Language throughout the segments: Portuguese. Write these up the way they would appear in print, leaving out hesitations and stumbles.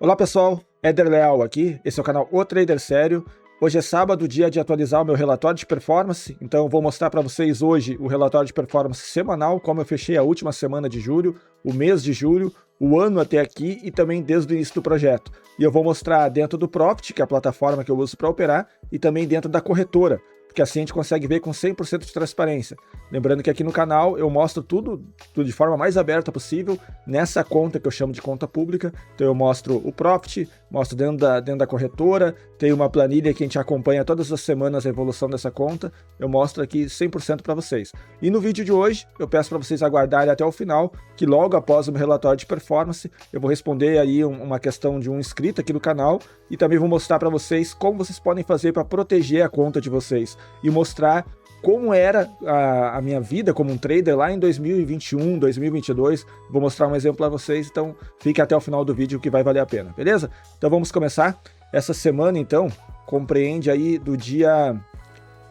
Olá pessoal, Éder Leal aqui, esse é o canal O Trader Sério. Hoje é sábado, dia de atualizar o meu relatório de performance, então eu vou mostrar para vocês hoje o relatório de performance semanal, como eu fechei a última semana de julho, o mês de julho, o ano até aqui e também desde o início do projeto. E eu vou mostrar dentro do Profit, que é a plataforma que eu uso para operar, e também dentro da corretora, porque assim a gente consegue ver com 100% de transparência. Lembrando que aqui no canal eu mostro tudo de forma mais aberta possível, nessa conta que eu chamo de conta pública. Então eu mostro o Profit, mostro dentro da corretora, tem uma planilha que a gente acompanha todas as semanas a evolução dessa conta, eu mostro aqui 100% para vocês. E no vídeo de hoje eu peço para vocês aguardarem até o final, que logo após o meu relatório de performance, eu vou responder aí uma questão de um inscrito aqui no canal e também vou mostrar para vocês como vocês podem fazer para proteger a conta de vocês e mostrar como era a minha vida como um trader lá em 2021, 2022. Vou mostrar um exemplo para vocês, então fique até o final do vídeo que vai valer a pena, beleza? Então vamos começar. Essa semana, então, compreende aí do dia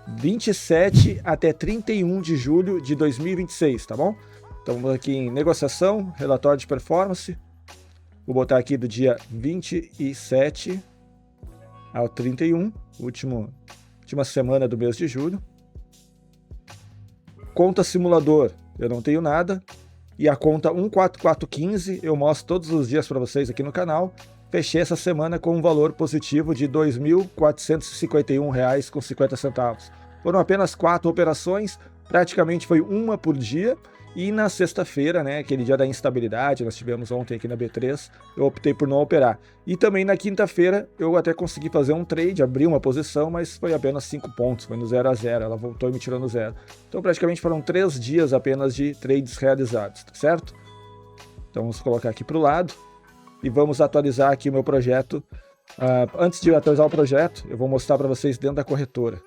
27 até 31 de julho de 2026, tá bom? Então vamos aqui em negociação, relatório de performance. Vou botar aqui do dia 27 ao 31, última semana do mês de julho. Conta simulador, eu não tenho nada. E a conta 14415 eu mostro todos os dias para vocês aqui no canal. Fechei essa semana com um valor positivo de R$ 2.451,50. Foram apenas 4 operações, praticamente foi uma por dia. E na sexta-feira, né, aquele dia da instabilidade, nós tivemos ontem aqui na B3, eu optei por não operar. E também na quinta-feira eu até consegui fazer um trade, abri uma posição, mas foi apenas 5 pontos, foi no 0 a 0, ela voltou e me tirou no 0. Então praticamente foram 3 dias apenas de trades realizados, tá certo? Então vamos colocar aqui para o lado e vamos atualizar aqui o meu projeto. Antes de atualizar o projeto, eu vou mostrar para vocês dentro da corretora.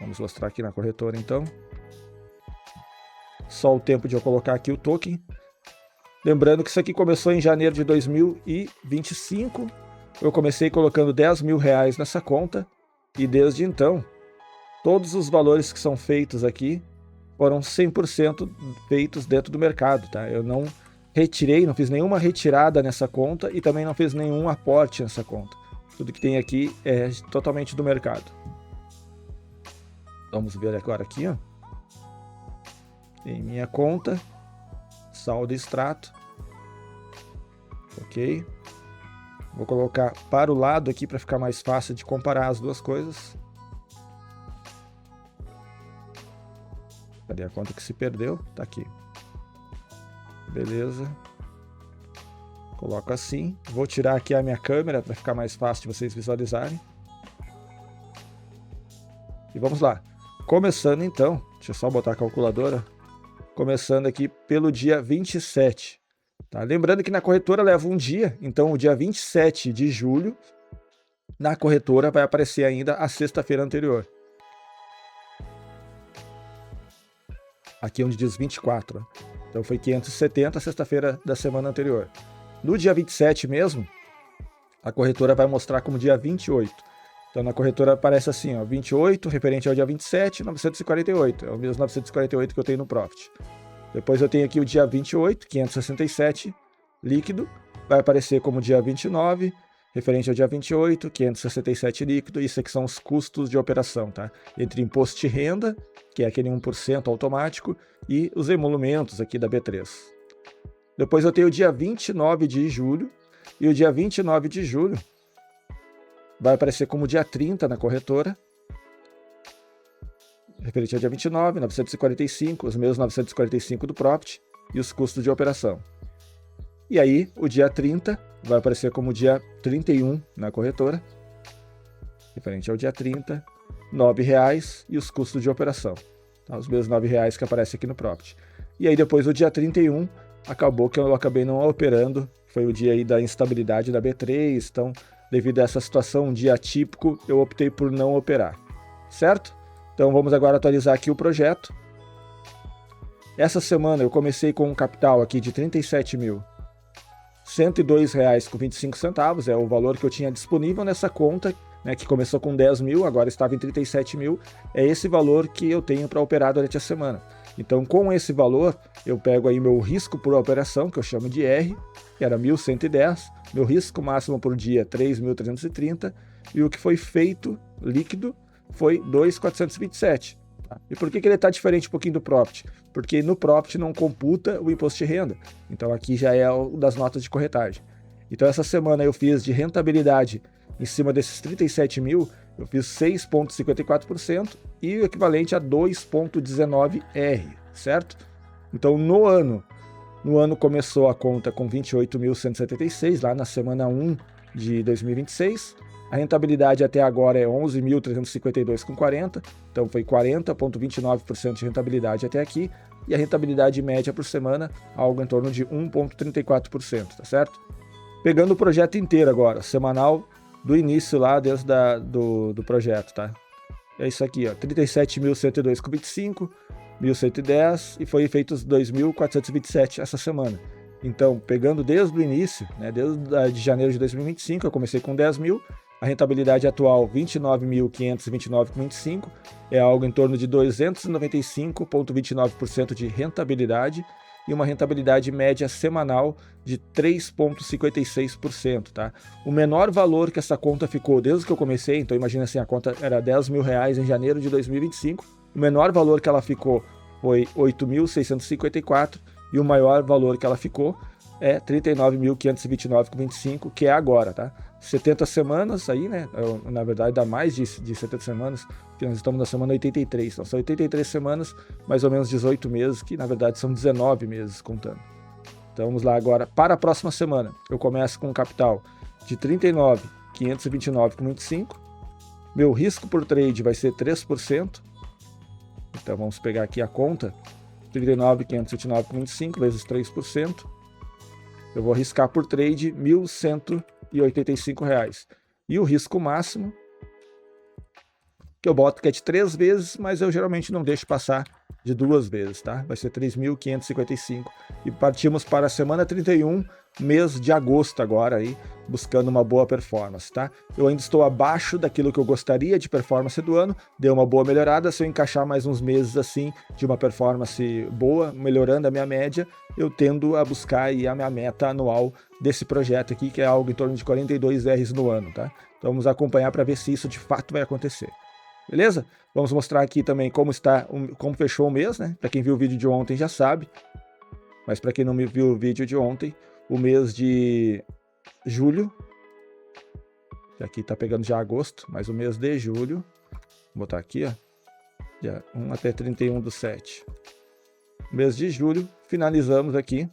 Vamos mostrar aqui na corretora então. Só o tempo de eu colocar aqui o token. Lembrando que isso aqui começou em janeiro de 2025. Eu comecei colocando R$10.000 nessa conta. E desde então, todos os valores que são feitos aqui foram 100% feitos dentro do mercado, tá? Eu não retirei, não fiz nenhuma retirada nessa conta e também não fiz nenhum aporte nessa conta. Tudo que tem aqui é totalmente do mercado. Vamos ver agora aqui, ó. Em minha conta, saldo e extrato, ok, vou colocar para o lado aqui para ficar mais fácil de comparar as duas coisas. Cadê a conta que se perdeu? Tá aqui, beleza, coloco assim, vou tirar aqui a minha câmera para ficar mais fácil de vocês visualizarem e vamos lá, começando então, deixa eu só botar a calculadora. Começando aqui pelo dia 27. Tá? Lembrando que na corretora leva um dia, então o dia 27 de julho, na corretora vai aparecer ainda a sexta-feira anterior. Aqui é onde diz 24. Né? Então foi 570 a sexta-feira da semana anterior. No dia 27 mesmo, a corretora vai mostrar como dia 28. Então na corretora aparece assim, ó, 28, referente ao dia 27, 948. É o mesmo 948 que eu tenho no Profit. Depois eu tenho aqui o dia 28, 567, líquido. Vai aparecer como dia 29, referente ao dia 28, 567 líquido. Isso aqui são os custos de operação, tá? Entre imposto de renda, que é aquele 1% automático, e os emolumentos aqui da B3. Depois eu tenho o dia 29 de julho, e o dia 29 de julho vai aparecer como dia 30 na corretora, referente ao dia 29, 945, os meus 945 do Profit e os custos de operação. E aí, o dia 30 vai aparecer como dia 31 na corretora, referente ao dia 30, R$ 9,00 e os custos de operação. Tá? Os meus R$ 9,00 que aparecem aqui no Profit. E aí depois o dia 31, acabou que eu acabei não operando, foi o dia aí da instabilidade da B3, então devido a essa situação, um dia atípico, eu optei por não operar, certo? Então vamos agora atualizar aqui o projeto. Essa semana eu comecei com um capital aqui de R$ 37.102,25, é o valor que eu tinha disponível nessa conta, né, que começou com 10 mil, agora estava em 37 mil, é esse valor que eu tenho para operar durante a semana. Então, com esse valor, eu pego aí meu risco por operação, que eu chamo de R, que era 1.110, meu risco máximo por dia 3.330, e o que foi feito líquido foi 2.427. E por que ele está diferente um pouquinho do Profit? Porque no Profit não computa o imposto de renda. Então aqui já é o das notas de corretagem. Então essa semana eu fiz de rentabilidade em cima desses 37 mil, eu fiz 6,54% e o equivalente a 2,19 R, certo? Então no ano começou a conta com 28.176, lá na semana 1 de 2026. A rentabilidade até agora é 11.352,40, então foi 40,29% de rentabilidade até aqui, e a rentabilidade média por semana, algo em torno de 1,34%, tá certo? Pegando o projeto inteiro agora, semanal, do início lá, desde do projeto, tá? É isso aqui, ó, 37.102,25, 1.110, e foi feito os 2.427 essa semana. Então, pegando desde o início, né, desde de janeiro de 2025, eu comecei com 10 mil, a rentabilidade atual 29.529,25, é algo em torno de 295,29% de rentabilidade e uma rentabilidade média semanal de 3,56%, tá? O menor valor que essa conta ficou desde que eu comecei, então imagina assim, a conta era 10 mil reais em janeiro de 2025, o menor valor que ela ficou foi 8.654 e o maior valor que ela ficou é 39.529,25, que é agora, tá? 70 semanas aí, né? Na verdade, dá mais de 70 semanas, porque nós estamos na semana 83. Então, são 83 semanas, mais ou menos 18 meses, que na verdade são 19 meses contando. Então, vamos lá agora. Para a próxima semana, eu começo com um capital de 39.529,25. Meu risco por trade vai ser 3%. Então, vamos pegar aqui a conta. 39.529,25 vezes 3%. Eu vou arriscar por trade R$ 1.185. E o risco máximo, que eu boto que é de 3 vezes, mas eu geralmente não deixo passar de 2 vezes, tá? Vai ser 3.555. E partimos para a semana 31, mês de agosto agora, aí, buscando uma boa performance, tá? Eu ainda estou abaixo daquilo que eu gostaria de performance do ano, deu uma boa melhorada. Se eu encaixar mais uns meses assim, de uma performance boa, melhorando a minha média, eu tendo a buscar aí a minha meta anual desse projeto aqui, que é algo em torno de 42 Rs no ano, tá? Então vamos acompanhar para ver se isso de fato vai acontecer. Beleza? Vamos mostrar aqui também como fechou o mês, né? Para quem viu o vídeo de ontem já sabe, mas para quem não viu o vídeo de ontem, o mês de julho, aqui tá pegando já agosto, mas o mês de julho, vou botar aqui, ó, dia 1 até 31/7. Mês de julho, finalizamos aqui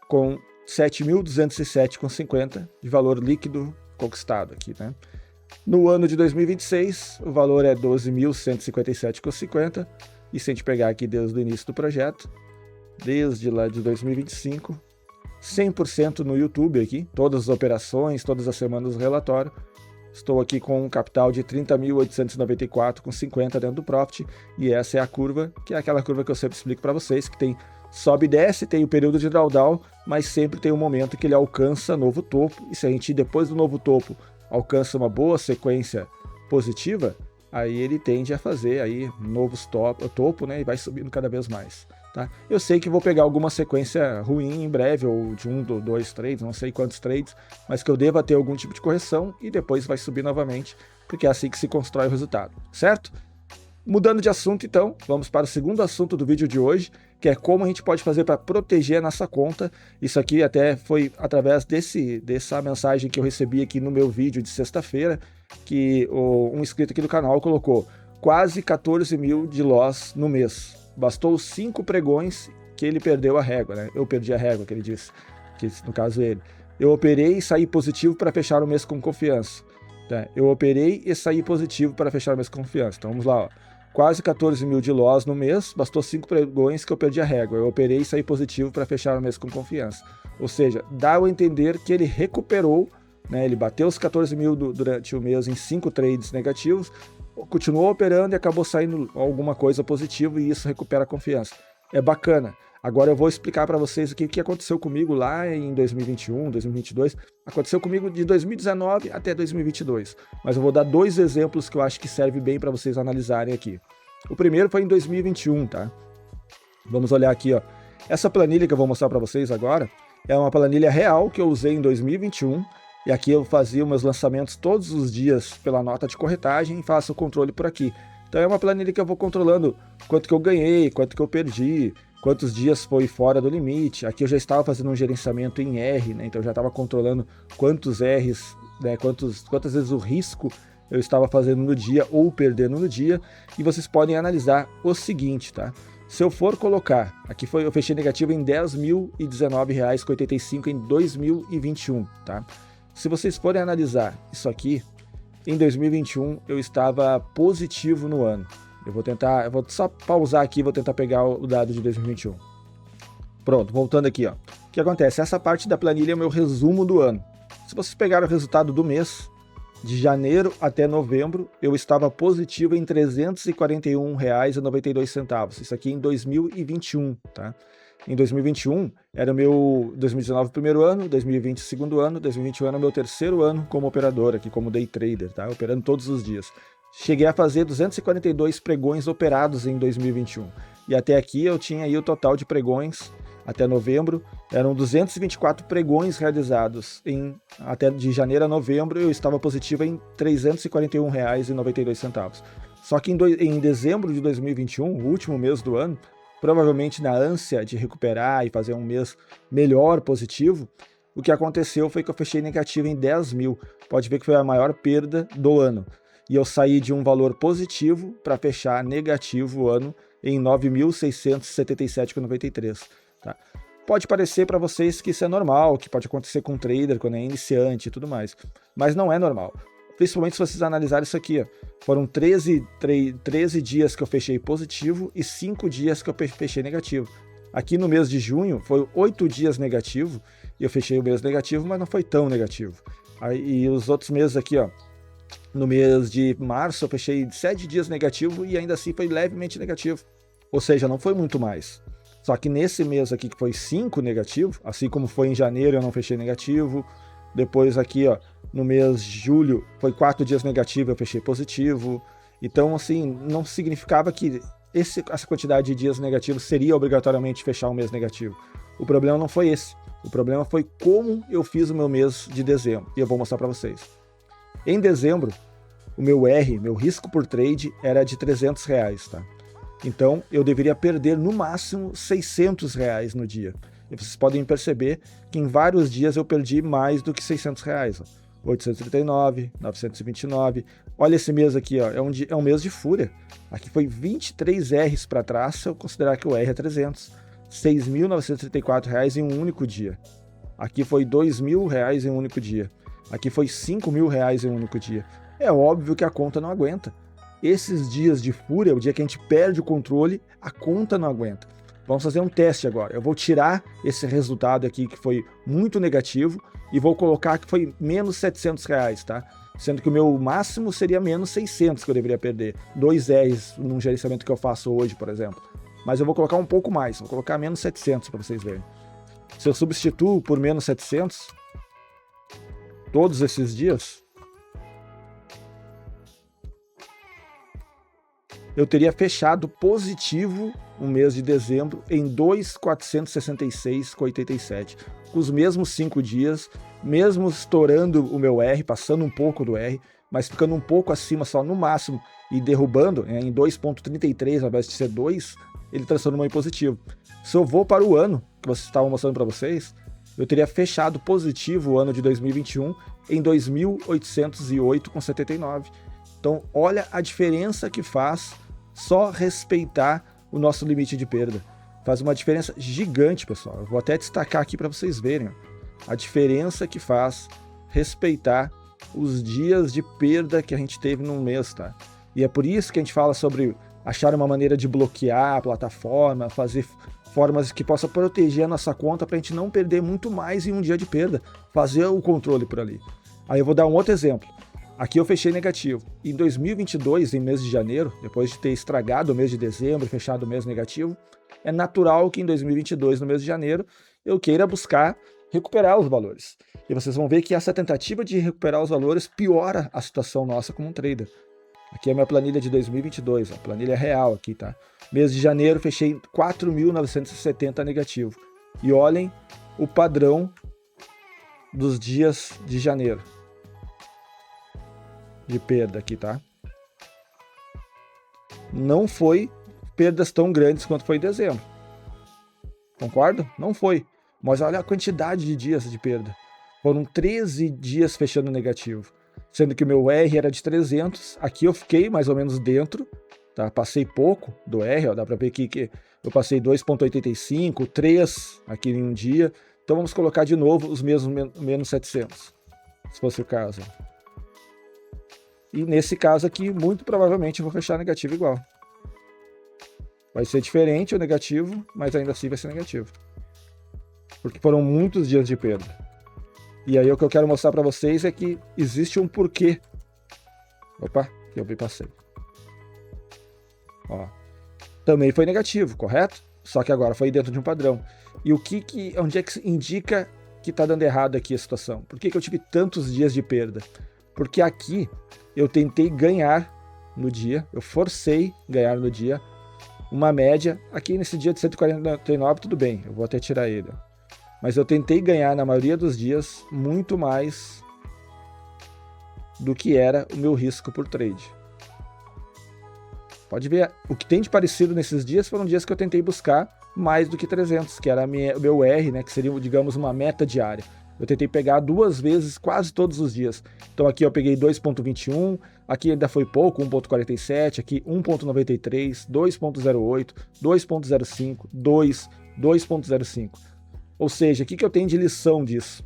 com 7.207,50 de valor líquido conquistado aqui, né? No ano de 2026, o valor é 12.157,50, e se a gente pegar aqui desde o início do projeto, desde lá de 2025, 100% no YouTube aqui, todas as operações, todas as semanas do relatório. Estou aqui com um capital de 30.894,50 dentro do Profit, e essa é a curva, que é aquela curva que eu sempre explico para vocês, que tem sobe e desce, tem o período de drawdown, mas sempre tem um momento que ele alcança novo topo, e se a gente depois do novo topo alcança uma boa sequência positiva, aí ele tende a fazer aí novos topo, né, e vai subindo cada vez mais, tá? Eu sei que vou pegar alguma sequência ruim em breve, ou de 1 ou 2 trades, não sei quantos trades, mas que eu deva ter algum tipo de correção e depois vai subir novamente, porque é assim que se constrói o resultado, certo? Mudando de assunto, então, vamos para o segundo assunto do vídeo de hoje, que é como a gente pode fazer para proteger a nossa conta. Isso aqui até foi através dessa mensagem que eu recebi aqui no meu vídeo de sexta-feira, que um inscrito aqui do canal colocou quase 14 mil de loss no mês. Bastou 5 pregões que ele perdeu a régua, né? Eu perdi a régua, que ele disse, que no caso ele. Eu operei e saí positivo para fechar o mês com confiança. Tá? Eu operei e saí positivo para fechar o mês com confiança. Então vamos lá, ó. Quase 14 mil de loss no mês, bastou 5 pregões que eu perdi a régua. Eu operei e saí positivo para fechar o mês com confiança. Ou seja, dá a entender que ele recuperou, né? Ele bateu os 14 mil durante o mês em 5 trades negativos, continuou operando e acabou saindo alguma coisa positiva, e isso recupera a confiança. É bacana. Agora eu vou explicar para vocês aqui o que aconteceu comigo lá em 2021, 2022. Aconteceu comigo de 2019 até 2022. Mas eu vou dar 2 exemplos que eu acho que servem bem para vocês analisarem aqui. O primeiro foi em 2021, tá? Vamos olhar aqui, ó. Essa planilha que eu vou mostrar para vocês agora é uma planilha real que eu usei em 2021, e aqui eu fazia meus lançamentos todos os dias pela nota de corretagem e faço o controle por aqui. Então é uma planilha que eu vou controlando quanto que eu ganhei, quanto que eu perdi, quantos dias foi fora do limite. Aqui eu já estava fazendo um gerenciamento em R, né? Então eu já estava controlando quantos R's, né? Quantas vezes o risco eu estava fazendo no dia ou perdendo no dia. E vocês podem analisar o seguinte, tá? Se eu for colocar, aqui eu fechei negativo em R$10.019,85 em 2021, tá? Se vocês forem analisar isso aqui, em 2021 eu estava positivo no ano. Eu vou só pausar aqui e vou tentar pegar o dado de 2021. Pronto, voltando aqui, ó. O que acontece? Essa parte da planilha é o meu resumo do ano. Se vocês pegarem o resultado do mês, de janeiro até novembro, eu estava positivo em R$341,92. Isso aqui em 2021, tá? Em 2021, era o meu 2019 o primeiro ano, 2020 o segundo ano, 2021 era o meu terceiro ano como operador aqui, como day trader, tá? Operando todos os dias. Cheguei a fazer 242 pregões operados em 2021. E até aqui eu tinha aí o total de pregões até novembro, eram 224 pregões realizados. Até de janeiro a novembro eu estava positivo em R$341,92. Só que em dezembro de 2021, o último mês do ano, provavelmente na ânsia de recuperar e fazer um mês melhor positivo, o que aconteceu foi que eu fechei negativo em 10 mil. Pode ver que foi a maior perda do ano. E eu saí de um valor positivo para fechar negativo o ano em 9.677,93. Tá? Pode parecer para vocês que isso é normal, que pode acontecer com um trader quando é iniciante e tudo mais, mas não é normal. Principalmente se vocês analisarem isso aqui, ó. Foram 13 dias que eu fechei positivo e 5 dias que eu fechei negativo. Aqui no mês de junho foi 8 dias negativo e eu fechei o mês negativo, mas não foi tão negativo. E os outros meses aqui, ó, no mês de março eu fechei 7 dias negativo e ainda assim foi levemente negativo. Ou seja, não foi muito mais. Só que nesse mês aqui que foi 5 negativo, assim como foi em janeiro eu não fechei negativo. Depois aqui, ó, no mês de julho foi 4 dias negativo, eu fechei positivo. Então, assim, não significava que essa quantidade de dias negativos seria obrigatoriamente fechar um mês negativo. O problema não foi esse. O problema foi como eu fiz o meu mês de dezembro. E eu vou mostrar para vocês. Em dezembro, o meu R, meu risco por trade, era de R$300, tá? Então, eu deveria perder no máximo R$600 no dia. E vocês podem perceber que em vários dias eu perdi mais do que R$600. Ó. 839, 929. Olha esse mês aqui, ó, é um mês de fúria. Aqui foi 23 R's para trás, se eu considerar que o R é 300. R$6.934 em um único dia. Aqui foi R$2.000 em um único dia. Aqui foi R$5.000 em um único dia. É óbvio que a conta não aguenta. Esses dias de fúria, o dia que a gente perde o controle, a conta não aguenta. Vamos fazer um teste agora. Eu vou tirar esse resultado aqui que foi muito negativo e vou colocar que foi menos R$700, tá? Sendo que o meu máximo seria menos 600 que eu deveria perder. 2 R's num gerenciamento que eu faço hoje, por exemplo. Mas eu vou colocar um pouco mais, vou colocar menos 700 para vocês verem. Se eu substituo por menos 700, todos esses dias, eu teria fechado positivo o mês de dezembro em 2.466,87. Com os mesmos 5 dias, mesmo estourando o meu R, passando um pouco do R, mas ficando um pouco acima só no máximo e derrubando em 2.33 ao invés de ser 2, ele transformou em positivo. Se eu vou para o ano, que vocês estavam mostrando para vocês, eu teria fechado positivo o ano de 2021 em 2.808,79. Então, olha a diferença que faz só respeitar o nosso limite de perda. Faz uma diferença gigante, pessoal. Eu vou até destacar aqui para vocês verem a diferença que faz respeitar os dias de perda que a gente teve num mês, tá? E é por isso que a gente fala sobre achar uma maneira de bloquear a plataforma, fazer formas que possa proteger a nossa conta para a gente não perder muito mais em um dia de perda, fazer o controle por ali. Aí eu vou dar um outro exemplo. Aqui eu fechei negativo. Em 2022, em mês de janeiro, depois de ter estragado o mês de dezembro e fechado o mês negativo, é natural que em 2022, no mês de janeiro, eu queira buscar recuperar os valores. E vocês vão ver que essa tentativa de recuperar os valores piora a situação nossa como um trader. Aqui é a minha planilha de 2022, a planilha real aqui, tá? Mês de janeiro, fechei 4.970 negativo. E olhem o padrão dos dias de janeiro. De perda aqui, tá? Não foi perdas tão grandes quanto foi em dezembro. Concordo? Não foi. Mas olha a quantidade de dias de perda. Foram 13 dias fechando negativo. Sendo que o meu R era de 300. Aqui eu fiquei mais ou menos dentro. Tá? Passei pouco do R. Ó, dá para ver aqui que eu passei 2,85, 3 aqui em um dia. Então vamos colocar de novo os mesmos menos 700. Se fosse o caso. E nesse caso aqui, muito provavelmente eu vou fechar negativo igual. Vai ser diferente o negativo, mas ainda assim vai ser negativo. Porque foram muitos dias de perda. E aí o que eu quero mostrar para vocês é que existe um porquê. Opa, que eu me passei. Ó, também foi negativo, correto? Só que agora foi dentro de um padrão. E onde é que indica que está dando errado aqui a situação? Por que eu tive tantos dias de perda? Porque aqui eu tentei ganhar no dia, eu forcei ganhar no dia uma média. Aqui nesse dia de 149, tudo bem, eu vou até tirar ele. Mas eu tentei ganhar na maioria dos dias muito mais do que era o meu risco por trade. Pode ver, o que tem de parecido nesses dias foram dias que eu tentei buscar mais do que 300, que era o meu R, né, que seria, digamos, uma meta diária. Eu tentei pegar 2 vezes quase todos os dias. Então aqui eu peguei 2,21, aqui ainda foi pouco, 1,47, aqui 1,93, 2,08, 2,05, 2, 2,05. Ou seja, o que eu tenho de lição disso?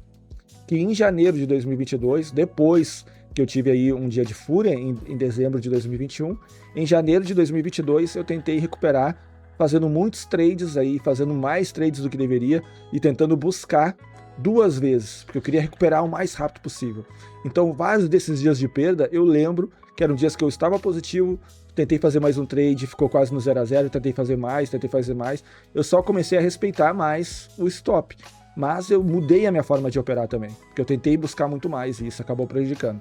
Que em janeiro de 2022, depois que eu tive aí um dia de fúria, em dezembro de 2021, em janeiro de 2022 eu tentei recuperar, fazendo muitos trades aí, fazendo mais trades do que deveria e tentando buscar 2 vezes, porque eu queria recuperar o mais rápido possível. Então, vários desses dias de perda, eu lembro que eram dias que eu estava positivo, tentei fazer mais um trade, ficou quase no 0 a 0, tentei fazer mais. Eu só comecei a respeitar mais o stop. Mas eu mudei a minha forma de operar também, porque eu tentei buscar muito mais e isso acabou prejudicando.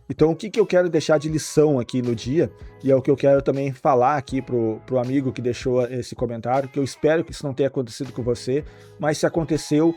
Então, o que eu quero deixar de lição aqui no dia, e é o que eu quero também falar aqui pro amigo que deixou esse comentário, que eu espero que isso não tenha acontecido com você, mas se aconteceu,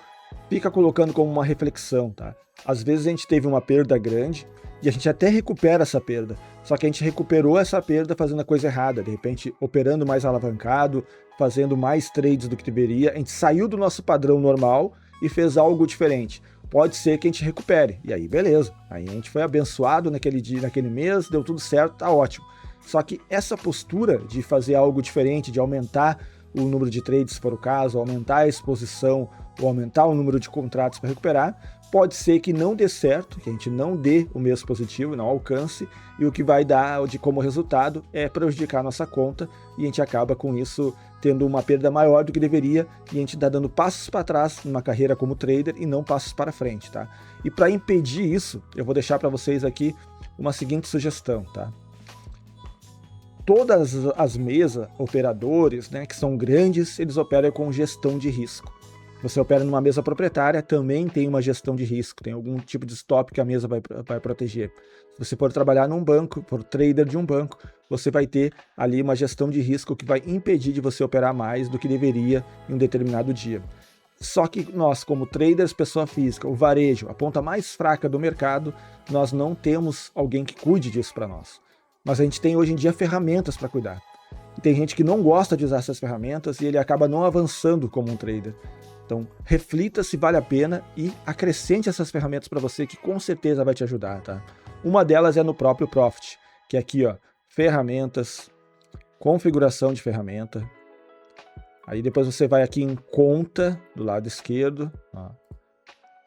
fica colocando como uma reflexão, tá? Às vezes a gente teve uma perda grande e a gente até recupera essa perda, só que a gente recuperou essa perda fazendo a coisa errada, de repente operando mais alavancado, fazendo mais trades do que deveria, a gente saiu do nosso padrão normal e fez algo diferente. Pode ser que a gente recupere, e aí beleza, aí a gente foi abençoado naquele dia, naquele mês, deu tudo certo, tá ótimo. Só que essa postura de fazer algo diferente, de aumentar o número de trades, se for o caso, aumentar a exposição ou aumentar o número de contratos para recuperar, pode ser que não dê certo, que a gente não dê o mês positivo, não alcance, e o que vai dar de como resultado é prejudicar a nossa conta, e a gente acaba com isso tendo uma perda maior do que deveria, e a gente está dando passos para trás numa carreira como trader e não passos para frente, tá? E para impedir isso, eu vou deixar para vocês aqui uma seguinte sugestão, tá? Todas as mesas, operadores, né, que são grandes, eles operam com gestão de risco. Você opera numa mesa proprietária, também tem uma gestão de risco, tem algum tipo de stop que a mesa vai proteger. Se você for trabalhar num banco, for trader de um banco, você vai ter ali uma gestão de risco que vai impedir de você operar mais do que deveria em um determinado dia. Só que nós, como traders, pessoa física, o varejo, a ponta mais fraca do mercado, nós não temos alguém que cuide disso para nós. Mas a gente tem hoje em dia ferramentas para cuidar. E tem gente que não gosta de usar essas ferramentas e ele acaba não avançando como um trader. Então, reflita se vale a pena e acrescente essas ferramentas para você que com certeza vai te ajudar, tá? Uma delas é no próprio Profit, que é aqui, ó, ferramentas, configuração de ferramenta. Aí depois você vai aqui em conta, do lado esquerdo, ó.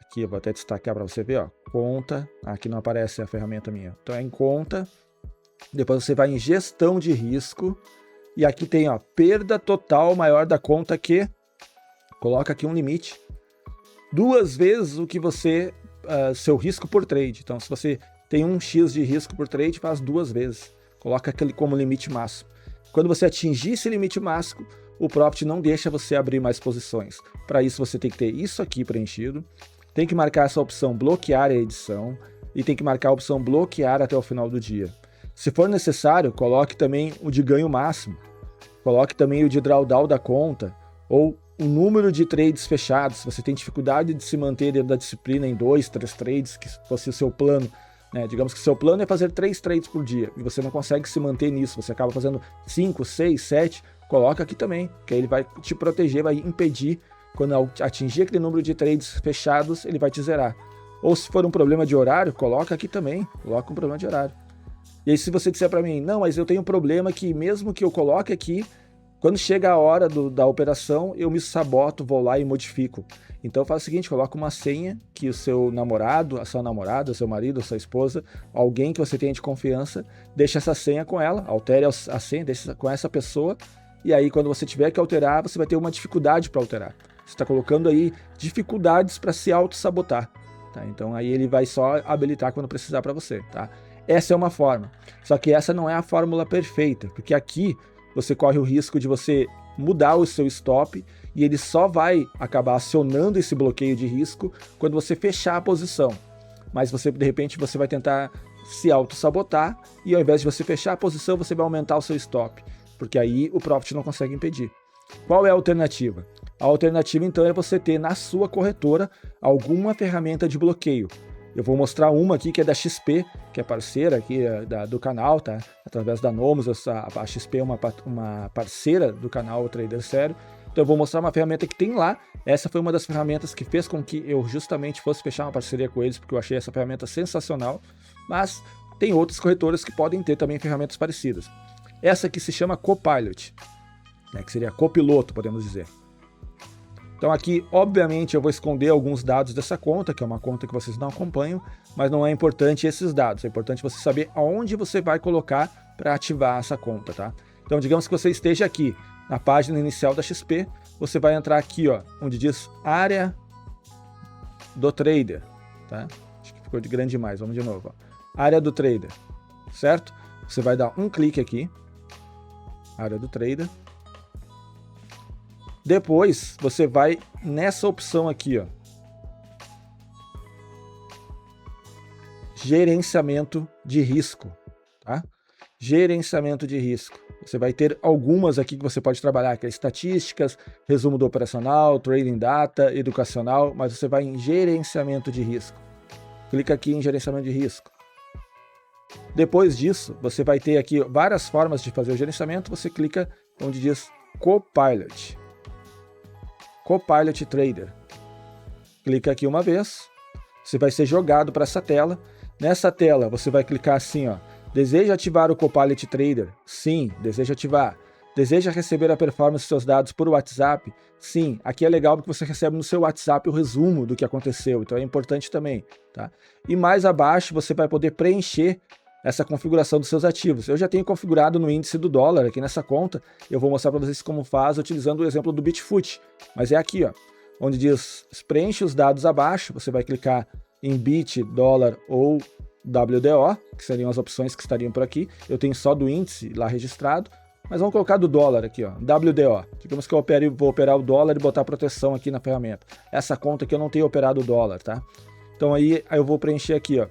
Aqui eu vou até destacar para você ver, ó, conta. Aqui não aparece a ferramenta minha. Então é em conta. Depois você vai em gestão de risco. E aqui tem, ó, perda total maior da conta que... Coloca aqui um limite. 2 vezes o que você... seu risco por trade. Então se você tem 1 X de risco por trade, faz 2 vezes. Coloca aquele como limite máximo. Quando você atingir esse limite máximo, o Profit não deixa você abrir mais posições. Para isso você tem que ter isso aqui preenchido. Tem que marcar essa opção bloquear a edição. E tem que marcar a opção bloquear até o final do dia. Se for necessário, coloque também o de ganho máximo, coloque também o de drawdown da conta, ou o número de trades fechados. Se você tem dificuldade de se manter dentro da disciplina em 2, 3 trades, que fosse o seu plano, né? Digamos que o seu plano é fazer 3 trades por dia, e você não consegue se manter nisso, você acaba fazendo 5, 6, 7, coloca aqui também, que aí ele vai te proteger, vai impedir, quando atingir aquele número de trades fechados, ele vai te zerar. Ou se for um problema de horário, coloca aqui também, coloca um problema de horário. E aí se você disser para mim, não, mas eu tenho um problema que mesmo que eu coloque aqui, quando chega a hora da operação, eu me saboto, vou lá e modifico. Então faz o seguinte, coloca uma senha que o seu namorado, a sua namorada, o seu marido, a sua esposa, alguém que você tenha de confiança, deixa essa senha com ela, altere a senha, deixa com essa pessoa, e aí quando você tiver que alterar, você vai ter uma dificuldade para alterar. Você está colocando aí dificuldades para se auto-sabotar. Tá? Então aí ele vai só habilitar quando precisar para você. Tá? Essa é uma forma. Só que essa não é a fórmula perfeita, porque aqui você corre o risco de você mudar o seu stop e ele só vai acabar acionando esse bloqueio de risco quando você fechar a posição. Mas você, de repente, você vai tentar se auto-sabotar e ao invés de você fechar a posição, você vai aumentar o seu stop, porque aí o profit não consegue impedir. Qual é a alternativa? A alternativa, então, é você ter na sua corretora alguma ferramenta de bloqueio. Eu vou mostrar uma aqui que é da XP, que é parceira aqui do canal, tá? Através da Nomos, a XP é uma parceira do canal O Trader Sério. Então eu vou mostrar uma ferramenta que tem lá. Essa foi uma das ferramentas que fez com que eu justamente fosse fechar uma parceria com eles, porque eu achei essa ferramenta sensacional. Mas tem outras corretoras que podem ter também ferramentas parecidas. Essa aqui se chama Copilot, né? Que seria copiloto, podemos dizer. Então aqui, obviamente, eu vou esconder alguns dados dessa conta, que é uma conta que vocês não acompanham, mas não é importante esses dados, é importante você saber aonde você vai colocar para ativar essa conta, tá? Então, digamos que você esteja aqui na página inicial da XP, você vai entrar aqui, ó, onde diz área do trader, tá? Acho que ficou de grande demais, vamos de novo, ó. Área do trader, certo? Você vai dar um clique aqui, área do trader. Depois, você vai nessa opção aqui, ó, gerenciamento de risco, tá? Gerenciamento de risco. Você vai ter algumas aqui que você pode trabalhar, que é estatísticas, resumo do operacional, trading data, educacional, mas você vai em gerenciamento de risco. Clica aqui em gerenciamento de risco. Depois disso, você vai ter aqui várias formas de fazer o gerenciamento, você clica onde diz Copilot. Copilot Trader. Clica aqui uma vez, você vai ser jogado para essa tela. Nessa tela, você vai clicar assim, ó. Deseja ativar o Copilot Trader? Sim, deseja ativar. Deseja receber a performance dos seus dados por WhatsApp? Sim, aqui é legal porque você recebe no seu WhatsApp o resumo do que aconteceu, então é importante também, tá? E mais abaixo você vai poder preencher essa configuração dos seus ativos. Eu já tenho configurado no índice do dólar aqui nessa conta, eu vou mostrar para vocês como faz utilizando o exemplo do Bitfoot, mas é aqui, ó, onde diz preenche os dados abaixo, você vai clicar em Bit, dólar ou WDO, que seriam as opções que estariam por aqui. Eu tenho só do índice lá registrado, mas vamos colocar do dólar aqui, ó, WDO. Digamos que eu vou operar o dólar e botar proteção aqui na ferramenta. Essa conta aqui eu não tenho operado o dólar, tá? Então aí eu vou preencher aqui, ó,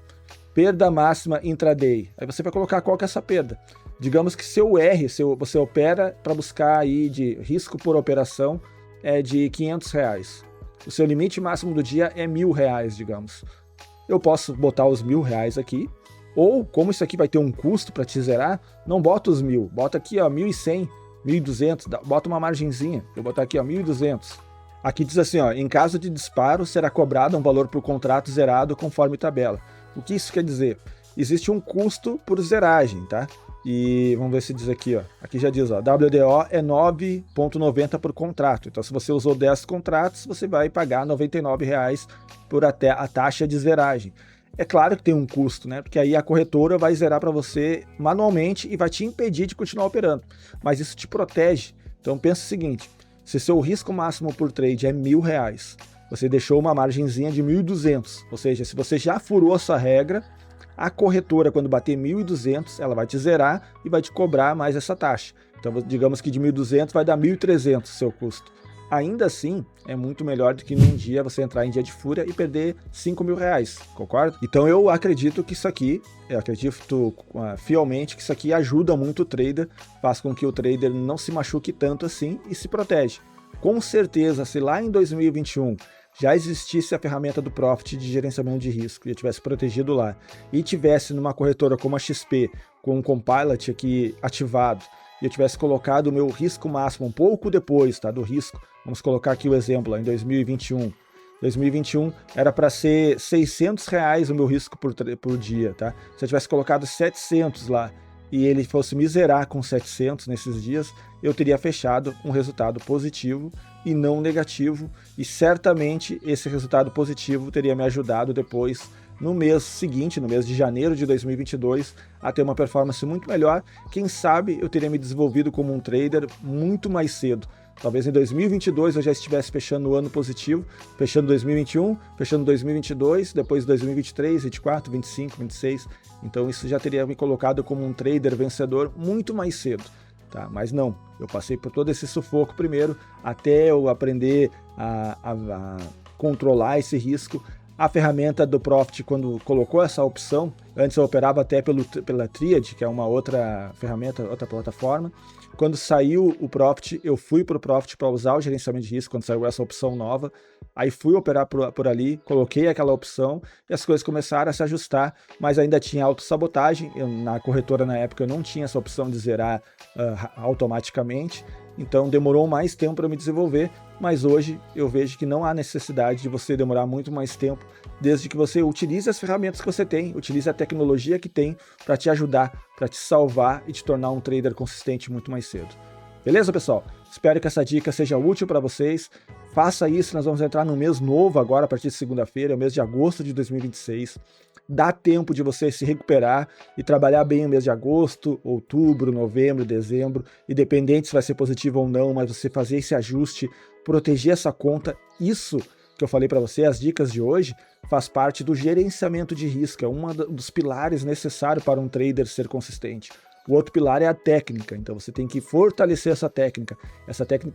perda máxima intraday. Aí você vai colocar qual que é essa perda. Digamos que seu R, você opera para buscar aí de risco por operação é de R$500. O seu limite máximo do dia é R$1.000, digamos. Eu posso botar os R$1.000 aqui, ou como isso aqui vai ter um custo para te zerar, não bota os 1.000, bota aqui, ó, 1.100, 1.200, bota uma margenzinha. Eu vou botar aqui, ó, 1.200. Aqui diz assim, ó, em caso de disparo será cobrado um valor por contrato zerado conforme tabela. O que isso quer dizer? Existe um custo por zeragem, tá? E vamos ver se diz aqui, ó. Aqui já diz, ó, WDO é 9,90 por contrato. Então, se você usou 10 contratos, você vai pagar R$ 99,00 por até a taxa de zeragem. É claro que tem um custo, né? Porque aí a corretora vai zerar para você manualmente e vai te impedir de continuar operando. Mas isso te protege. Então, pensa o seguinte, se seu risco máximo por trade é R$1.000, você deixou uma margenzinha de 1.200. Ou seja, se você já furou essa regra, a corretora, quando bater 1.200, ela vai te zerar e vai te cobrar mais essa taxa. Então, digamos que de 1.200 vai dar 1.300 seu custo. ainda assim é muito melhor do que num dia você entrar em dia de fúria e perder 5 mil reais, concorda? Então eu acredito que isso aqui, eu acredito fielmente que isso aqui ajuda muito o trader, faz com que o trader não se machuque tanto assim e se protege. Com certeza, se lá em 2021 já existisse a ferramenta do Profit de gerenciamento de risco e eu tivesse protegido lá e tivesse numa corretora como a XP com o Copilot aqui ativado e eu tivesse colocado o meu risco máximo um pouco depois, tá, do risco, vamos colocar aqui o exemplo, lá, em 2021. 2021 era para ser 600 reais o meu risco por dia, tá? Se eu tivesse colocado 700 lá e ele fosse me zerar com 700 nesses dias, eu teria fechado um resultado positivo e não negativo, e certamente esse resultado positivo teria me ajudado depois, no mês seguinte, no mês de janeiro de 2022, a ter uma performance muito melhor. Quem sabe eu teria me desenvolvido como um trader muito mais cedo. Talvez em 2022 eu já estivesse fechando o ano positivo, fechando 2021, fechando 2022, depois 2023, 24, 25, 26. Então isso já teria me colocado como um trader vencedor muito mais cedo. Tá? Mas não, eu passei por todo esse sufoco primeiro, até eu aprender a controlar esse risco. A ferramenta do Profit, quando colocou essa opção, antes eu operava até pela Triad, que é uma outra ferramenta, outra plataforma. Quando saiu o Profit, eu fui para o Profit para usar o gerenciamento de risco, quando saiu essa opção nova. Aí fui operar por ali, coloquei aquela opção e as coisas começaram a se ajustar, mas ainda tinha autossabotagem. Na corretora, na época, eu não tinha essa opção de zerar automaticamente. Então demorou mais tempo para me desenvolver, mas hoje eu vejo que não há necessidade de você demorar muito mais tempo, desde que você utilize as ferramentas que você tem, utilize a tecnologia que tem para te ajudar, para te salvar e te tornar um trader consistente muito mais cedo. Beleza, pessoal? Espero que essa dica seja útil para vocês. Faça isso, nós vamos entrar no mês novo agora, a partir de segunda-feira, é o mês de agosto de 2026. Dá tempo de você se recuperar e trabalhar bem o mês de agosto, outubro, novembro, dezembro, independente se vai ser positivo ou não, mas você fazer esse ajuste, proteger essa conta. Isso que eu falei para você, as dicas de hoje, faz parte do gerenciamento de risco, é um dos pilares necessários para um trader ser consistente. O outro pilar é a técnica, então você tem que fortalecer essa técnica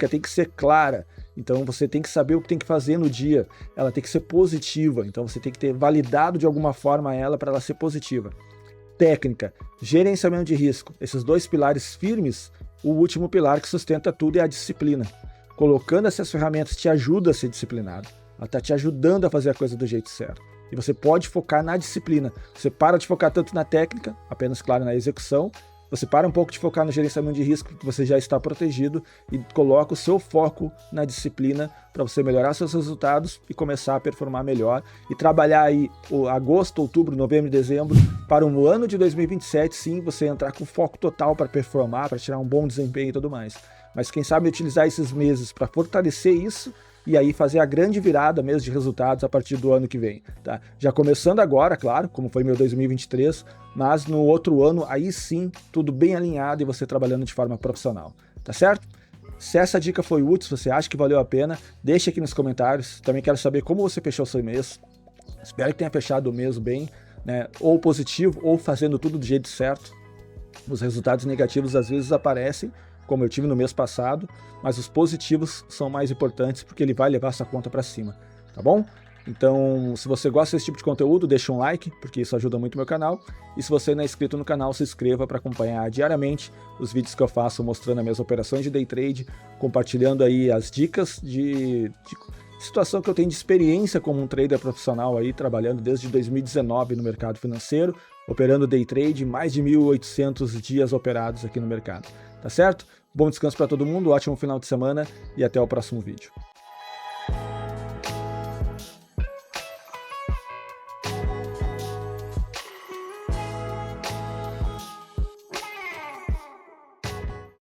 tem que ser clara, então você tem que saber o que tem que fazer no dia, ela tem que ser positiva, então você tem que ter validado de alguma forma ela para ela ser positiva. Técnica, gerenciamento de risco, esses dois pilares firmes, o último pilar que sustenta tudo é a disciplina. Colocando essas ferramentas te ajuda a ser disciplinado, ela está te ajudando a fazer a coisa do jeito certo. E você pode focar na disciplina, você para de focar tanto na técnica, apenas, claro, na execução. Você para um pouco de focar no gerenciamento de risco, que você já está protegido, e coloca o seu foco na disciplina para você melhorar seus resultados e começar a performar melhor e trabalhar aí agosto, outubro, novembro e dezembro para o ano de 2027, sim, você entrar com foco total para performar, para tirar um bom desempenho e tudo mais. Mas quem sabe utilizar esses meses para fortalecer isso e aí fazer a grande virada mesmo de resultados a partir do ano que vem, tá? Já começando agora, claro, como foi meu 2023, mas no outro ano, aí sim, tudo bem alinhado e você trabalhando de forma profissional, tá certo? Se essa dica foi útil, se você acha que valeu a pena, deixa aqui nos comentários. Também quero saber como você fechou o seu mês. Espero que tenha fechado o mês bem, né? Ou positivo, ou fazendo tudo do jeito certo. Os resultados negativos às vezes aparecem, como eu tive no mês passado, mas os positivos são mais importantes porque ele vai levar essa conta para cima, tá bom? Então, se você gosta desse tipo de conteúdo, deixa um like, porque isso ajuda muito o meu canal. E se você não é inscrito no canal, se inscreva para acompanhar diariamente os vídeos que eu faço mostrando as minhas operações de day trade, compartilhando aí as dicas de situação que eu tenho de experiência como um trader profissional aí, trabalhando desde 2019 no mercado financeiro, operando day trade, mais de 1.800 dias operados aqui no mercado, tá certo? Bom descanso para todo mundo, ótimo final de semana e até o próximo vídeo.